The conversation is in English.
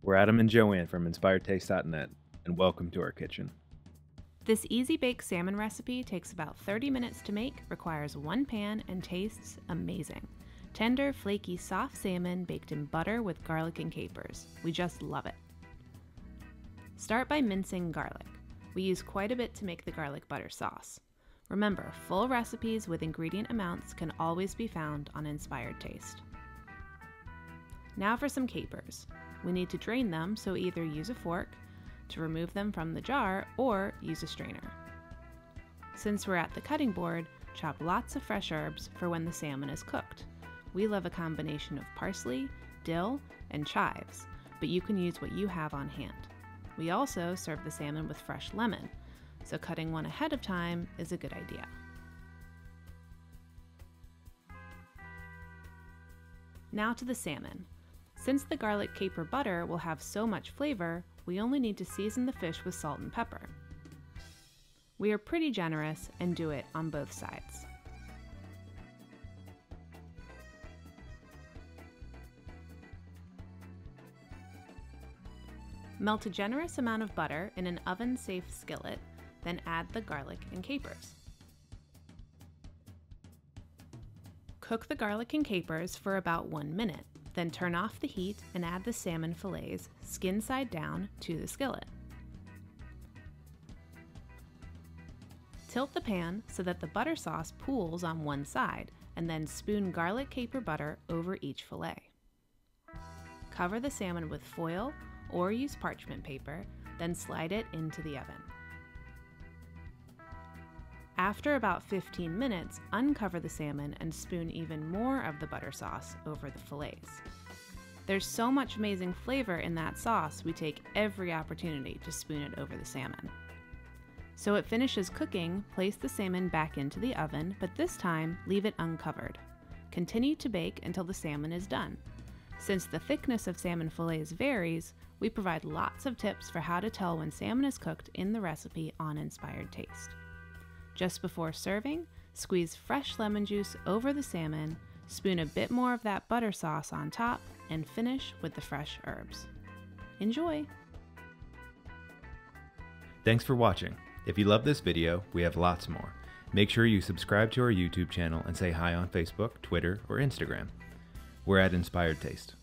We're Adam and Joanne from InspiredTaste.net, and welcome to our kitchen. This easy baked salmon recipe takes about 30 minutes to make, requires one pan, and tastes amazing. Tender, flaky, soft salmon baked in butter with garlic and capers. We just love it. Start by mincing garlic. We use quite a bit to make the garlic butter sauce. Remember, full recipes with ingredient amounts can always be found on Inspired Taste. Now for some capers. We need to drain them, so either use a fork to remove them from the jar or use a strainer. Since we're at the cutting board, chop lots of fresh herbs for when the salmon is cooked. We love a combination of parsley, dill, and chives, but you can use what you have on hand. We also serve the salmon with fresh lemon, so cutting one ahead of time is a good idea. Now to the salmon. Since the garlic caper butter will have so much flavor, we only need to season the fish with salt and pepper. We are pretty generous and do it on both sides. Melt a generous amount of butter in an oven-safe skillet, then add the garlic and capers. Cook the garlic and capers for about 1 minute, then turn off the heat and add the salmon fillets, skin side down, to the skillet. Tilt the pan so that the butter sauce pools on one side, and then spoon garlic caper butter over each fillet. Cover the salmon with foil or use parchment paper, then slide it into the oven. After about 15 minutes, uncover the salmon and spoon even more of the butter sauce over the fillets. There's so much amazing flavor in that sauce, we take every opportunity to spoon it over the salmon. So it finishes cooking, place the salmon back into the oven, but this time leave it uncovered. Continue to bake until the salmon is done. Since the thickness of salmon fillets varies, we provide lots of tips for how to tell when salmon is cooked in the recipe on Inspired Taste. Just before serving, squeeze fresh lemon juice over the salmon, spoon a bit more of that butter sauce on top, and finish with the fresh herbs. Enjoy! Thanks for watching. If you love this video, we have lots more. Make sure you subscribe to our YouTube channel and say hi on Facebook, Twitter, or Instagram. We're at Inspired Taste.